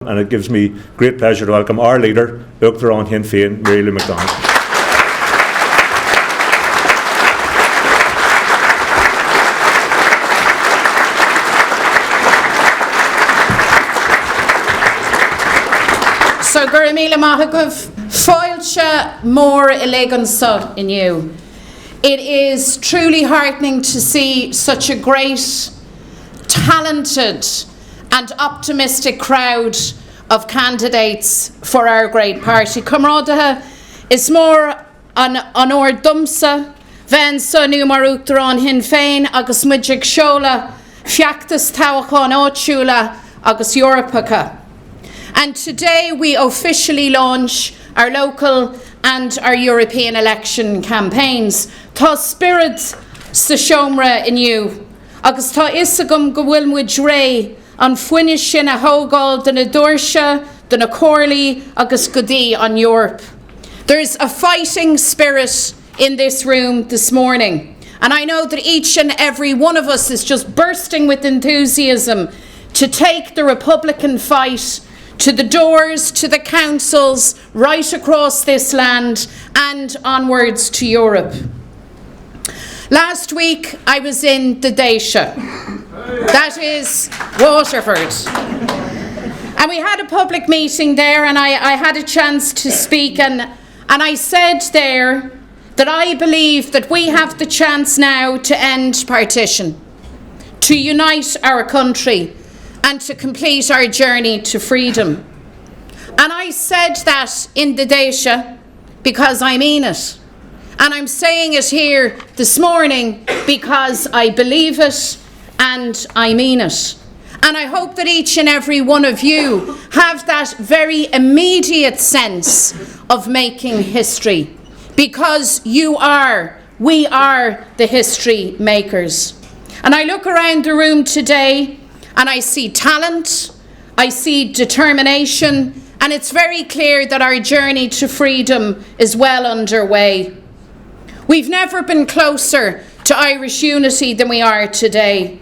And it gives me great pleasure to welcome our leader, Sinn Féin, Lou McDonald. So gur míle maithagah fáilte mór elegance in you. It is truly heartening to see such a great, talented and optimistic crowd of candidates for our great party. Comrádathe is mór an or dumsa, bhean sonú mar uachtarán Sinn Féin agus muidig seola feachtas tábhachán áitiúla agus Eorpacha. And today we officially launch our local and our European election campaigns. Tá spirit sa seomra inniu, agus tá isagam go bhfuil muid ré an fuine sin a hógáil den na dúirse, den na cóirlaí agus go dtí an Europe. There's a fighting spirit in this room this morning, and I know that each and every one of us is just bursting with enthusiasm to take the Republican fight to the doors, to the councils, right across this land and onwards to Europe. Last week I was in the Daoise, that is Waterford, and we had a public meeting there, and I had a chance to speak, and I said there that I believe that we have the chance now to end partition, to unite our country and to complete our journey to freedom. And I said that in the Daoise because I mean it. And I'm saying it here this morning because I believe it and I mean it. And I hope that each and every one of you have that very immediate sense of making history, because we are the history makers. And I look around the room today and I see talent, I see determination, and it's very clear that our journey to freedom is well underway. We've never been closer to Irish unity than we are today.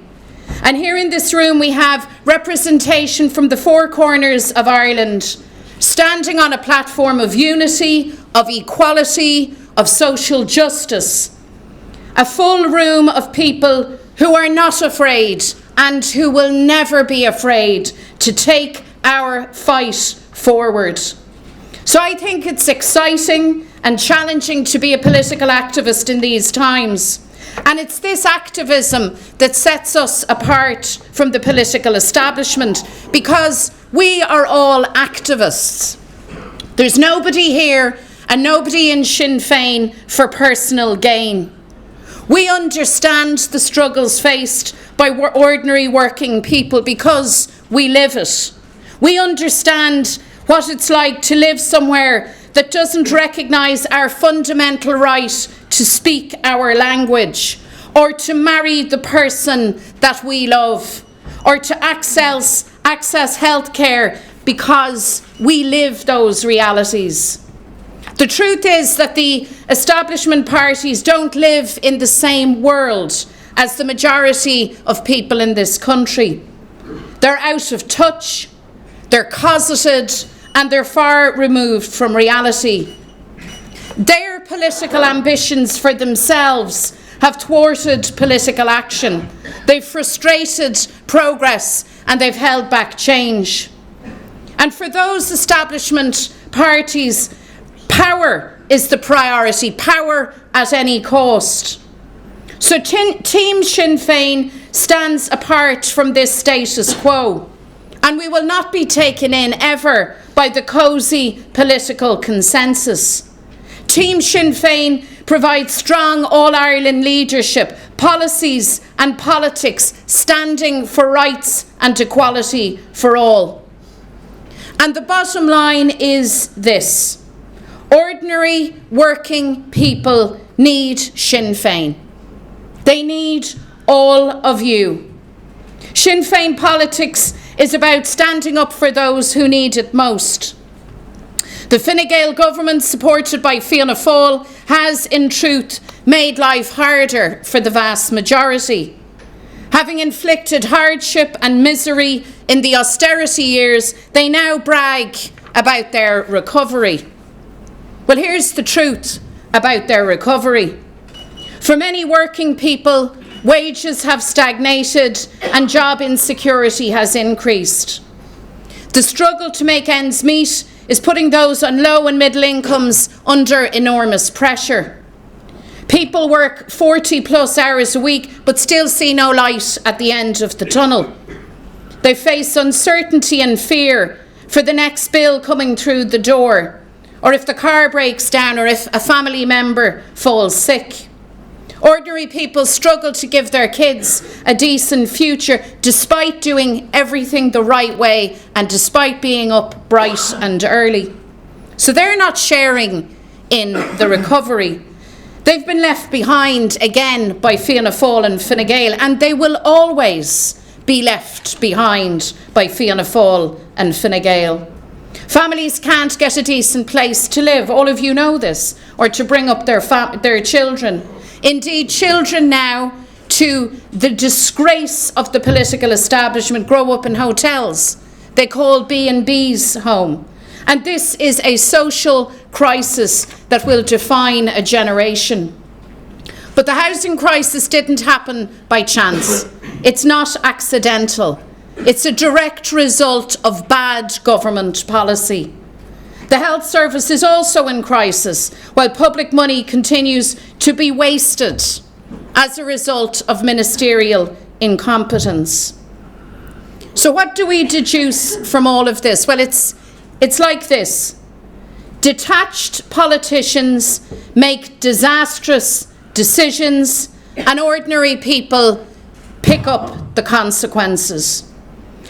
And here in this room we have representation from the four corners of Ireland, standing on a platform of unity, of equality, of social justice. A full room of people who are not afraid and who will never be afraid to take our fight forward. So I think it's exciting and challenging to be a political activist in these times. And it's this activism that sets us apart from the political establishment, because we are all activists. There's nobody here and nobody in Sinn Féin for personal gain. We understand the struggles faced by ordinary working people because we live it. We understand what it's like to live somewhere that doesn't recognise our fundamental right to speak our language, or to marry the person that we love, or to access healthcare because we live those realities. The truth is that the establishment parties don't live in the same world as the majority of people in this country. They're out of touch, they're cosseted, and they're far removed from reality. Their political ambitions for themselves have thwarted political action. They've frustrated progress and they've held back change. And for those establishment parties, power is the priority, power at any cost. So Team Sinn Féin stands apart from this status quo, and we will not be taken in ever by the cosy political consensus. Team Sinn Féin provides strong All-Ireland leadership, policies and politics standing for rights and equality for all. And the bottom line is this: ordinary working people need Sinn Féin. They need all of you. Sinn Féin politics is about standing up for those who need it most. The Fine Gael government, supported by Fianna Fáil, has in truth made life harder for the vast majority. Having inflicted hardship and misery in the austerity years, they now brag about their recovery. Well, here's the truth about their recovery. For many working people, wages have stagnated and job insecurity has increased. The struggle to make ends meet is putting those on low and middle incomes under enormous pressure. People work 40 plus hours a week but still see no light at the end of the tunnel. They face uncertainty and fear for the next bill coming through the door, or if the car breaks down, or if a family member falls sick. Ordinary people struggle to give their kids a decent future despite doing everything the right way and despite being up bright and early. So they're not sharing in the recovery. They've been left behind again by Fianna Fáil and Fine Gael, and they will always be left behind by Fianna Fáil and Fine Gael. Families can't get a decent place to live, all of you know this, or to bring up their children. Indeed, children now, to the disgrace of the political establishment, grow up in hotels they call B&B's home. And this is a social crisis that will define a generation. But the housing crisis didn't happen by chance. It's not accidental. It's a direct result of bad government policy. The health service is also in crisis, while public money continues to be wasted as a result of ministerial incompetence. So what do we deduce from all of this? Well, it's like this. Detached politicians make disastrous decisions, and ordinary people pick up the consequences.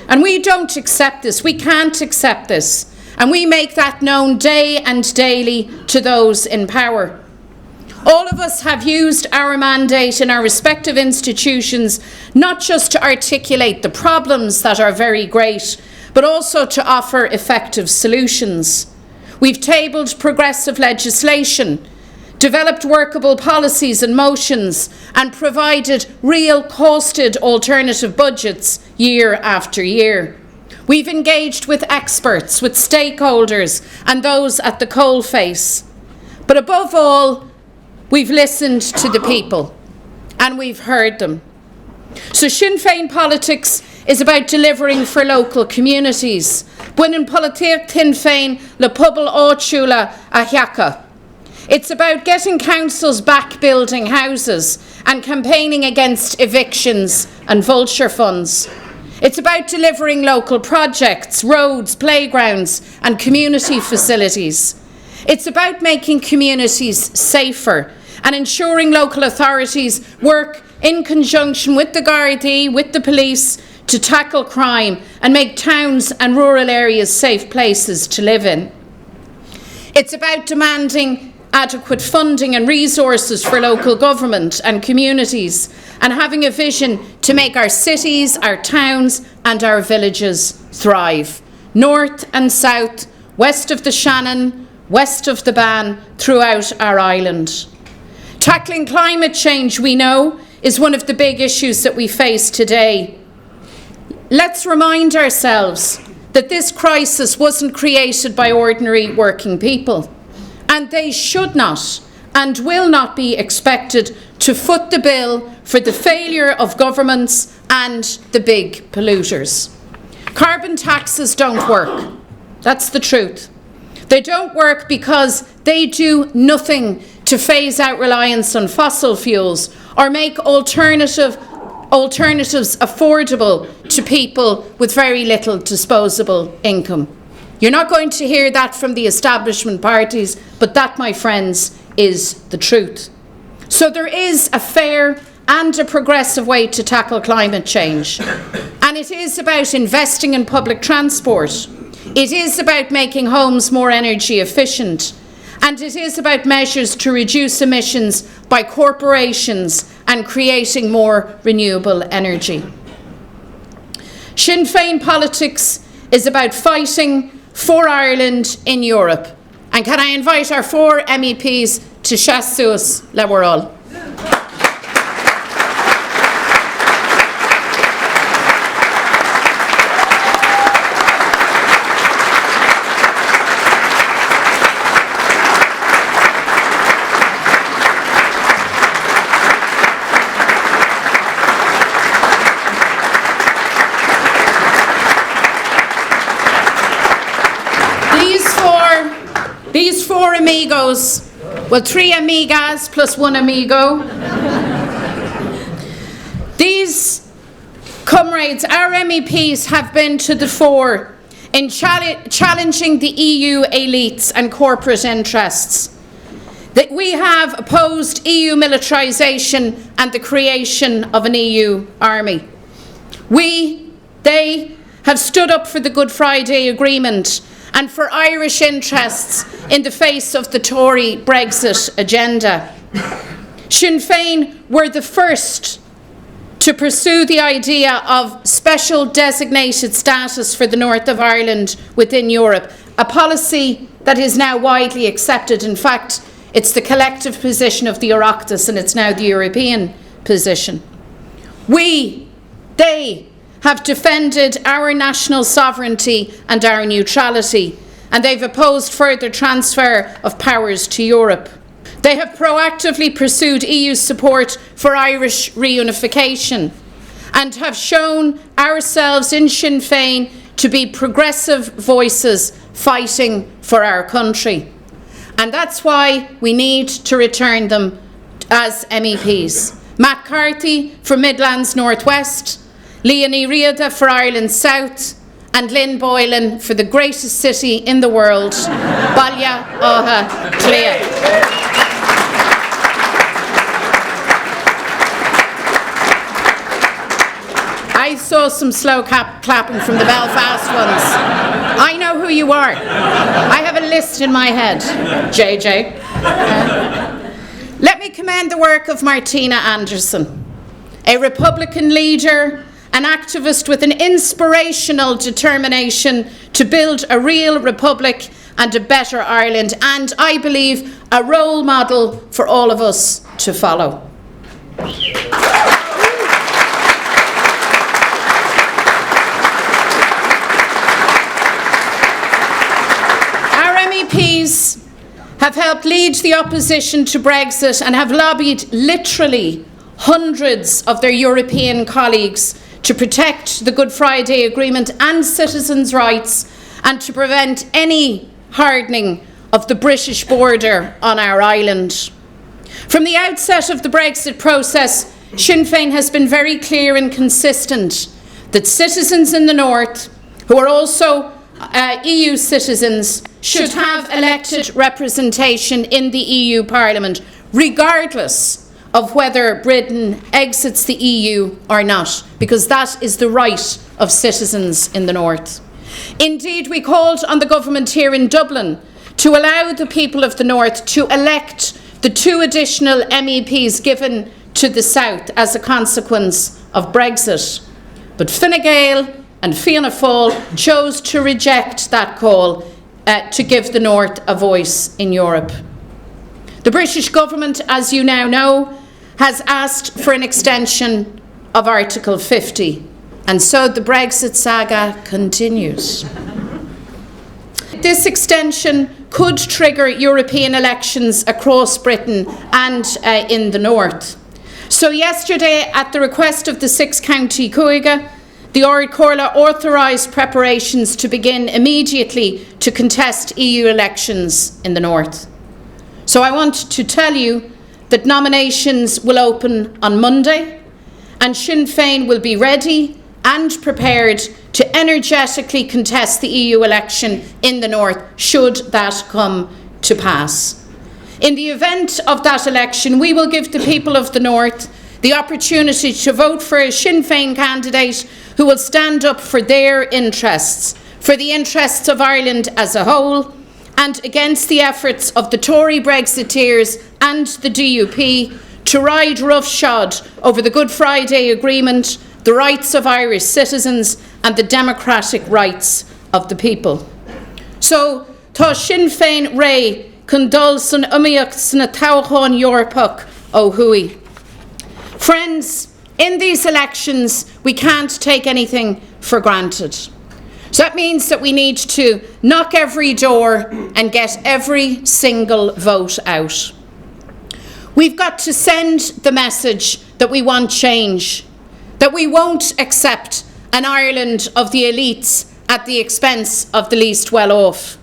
And we don't accept this. We can't accept this. And we make that known day and daily to those in power. All of us have used our mandate in our respective institutions not just to articulate the problems that are very great, but also to offer effective solutions. We've tabled progressive legislation, developed workable policies and motions, and provided real costed alternative budgets year after year. We've engaged with experts, with stakeholders, and those at the coalface. But above all, we've listened to the people, and we've heard them. So Sinn Féin politics is about delivering for local communities. Buin politíocht Sinn Féin le pobl áitiúla a theacha. It's about getting councils back building houses and campaigning against evictions and vulture funds. It's about delivering local projects, roads, playgrounds, and community facilities. It's about making communities safer and ensuring local authorities work in conjunction with the Gardaí, with the police, to tackle crime and make towns and rural areas safe places to live in. It's about demanding adequate funding and resources for local government and communities, and having a vision to make our cities, our towns and our villages thrive. North and south, west of the Shannon, west of the Bann, throughout our island. Tackling climate change, we know, is one of the big issues that we face today. Let's remind ourselves that this crisis wasn't created by ordinary working people, and they should not and will not be expected to foot the bill for the failure of governments and the big polluters. Carbon taxes don't work. That's the truth. They don't work because they do nothing to phase out reliance on fossil fuels or make alternatives affordable to people with very little disposable income. You're not going to hear that from the establishment parties, but that, my friends, is the truth. So there is a fair and a progressive way to tackle climate change. And it is about investing in public transport. It is about making homes more energy efficient. And it is about measures to reduce emissions by corporations and creating more renewable energy. Sinn Féin politics is about fighting for Ireland in Europe. And can I invite our 4 MEPs to Seachtús le Worrall. These four amigos, well, three amigas plus one amigo. These comrades, our MEPs, have been to the fore in challenging the EU elites and corporate interests. That we have opposed EU militarisation and the creation of an EU army. They have stood up for the Good Friday Agreement and for Irish interests in the face of the Tory Brexit agenda. Sinn Féin were the first to pursue the idea of special designated status for the north of Ireland within Europe, a policy that is now widely accepted. In fact, it's the collective position of the Oireachtas, and it's now the European position. They have defended our national sovereignty and our neutrality, and they've opposed further transfer of powers to Europe. They have proactively pursued EU support for Irish reunification and have shown ourselves in Sinn Féin to be progressive voices fighting for our country. And that's why we need to return them as MEPs. Matt Carthy for Midlands North West, Leonie Riada for Ireland South, and Lynn Boylan for the greatest city in the world, Baile Átha Cliath. I saw some slow clapping from the Belfast ones. I know who you are. I have a list in my head, JJ. Let me commend the work of Martina Anderson, a Republican leader, an activist with an inspirational determination to build a real republic and a better Ireland, and I believe a role model for all of us to follow. MEPs have helped lead the opposition to Brexit and have lobbied literally hundreds of their European colleagues to protect the Good Friday Agreement and citizens' rights and to prevent any hardening of the British border on our island. From the outset of the Brexit process, Sinn Féin has been very clear and consistent that citizens in the north, who are also EU citizens, should have elected representation in the EU Parliament, regardless of whether Britain exits the EU or not, because that is the right of citizens in the north. Indeed, we called on the government here in Dublin to allow the people of the north to elect the 2 additional MEPs given to the south as a consequence of Brexit. But Fine Gael and Fianna Fáil chose to reject that call to give the North a voice in Europe. The British government, as you now know, has asked for an extension of Article 50, and so the Brexit saga continues. This extension could trigger European elections across Britain and in the North. So yesterday, at the request of the 6-county Cúige, the Ard Comhairle authorised preparations to begin immediately to contest EU elections in the North. So I want to tell you that nominations will open on Monday, and Sinn Féin will be ready and prepared to energetically contest the EU election in the North, should that come to pass. In the event of that election, we will give the people of the North the opportunity to vote for a Sinn Féin candidate who will stand up for their interests, for the interests of Ireland as a whole, and against the efforts of the Tory Brexiteers and the DUP to ride roughshod over the Good Friday Agreement, the rights of Irish citizens and the democratic rights of the people. So, tá Sinn Féin ré chun dul san umaíocht sna toghcháin Eorpach ó Hui. Friends, in these elections, we can't take anything for granted. So that means that we need to knock every door and get every single vote out. We've got to send the message that we want change, that we won't accept an Ireland of the elites at the expense of the least well off.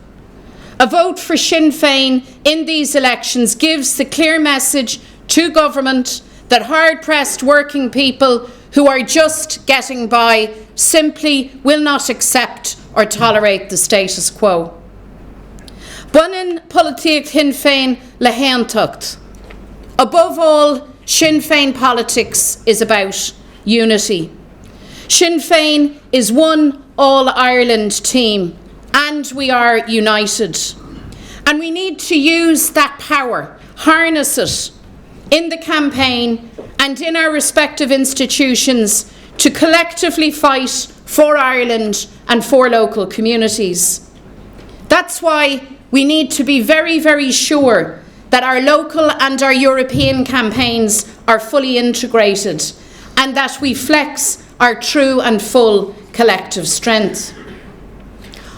A vote for Sinn Féin in these elections gives the clear message to government that hard-pressed working people who are just getting by simply will not accept or tolerate the status quo. Bunin politiach Sinn Féin le héantacht. Above all, Sinn Féin politics is about unity. Sinn Féin is one all-Ireland team, and we are united. And we need to use that power, harness it, in the campaign and in our respective institutions to collectively fight for Ireland and for local communities. That's why we need to be very, very sure that our local and our European campaigns are fully integrated and that we flex our true and full collective strength.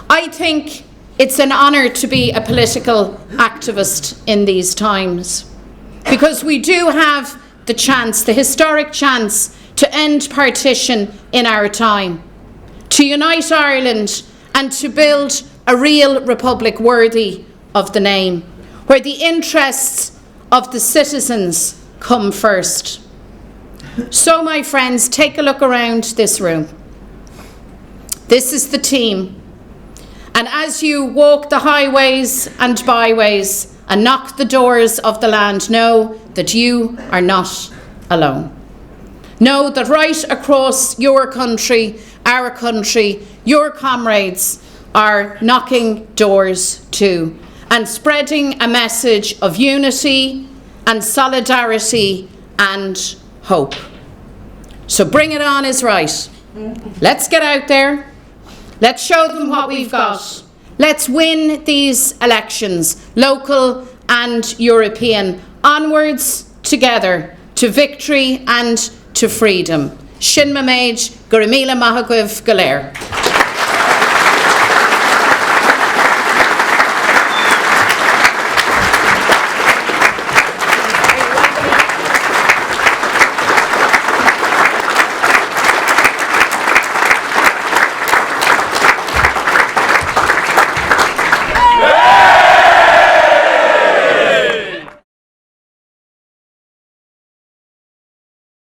I think it's an honour to be a political activist in these times, because we do have the chance, the historic chance, to end partition in our time, to unite Ireland and to build a real republic worthy of the name, where the interests of the citizens come first. So, my friends, take a look around this room. This is the team. And as you walk the highways and byways and knock the doors of the land, know that you are not alone. Know that right across your country, our country, your comrades are knocking doors too and spreading a message of unity and solidarity and hope. So bring it on is right. Let's get out there. Let's show them what we've got. Let's win these elections, local and European, onwards together to victory and to freedom. Shin Mameij, Gurimila Mahagwiv Galer.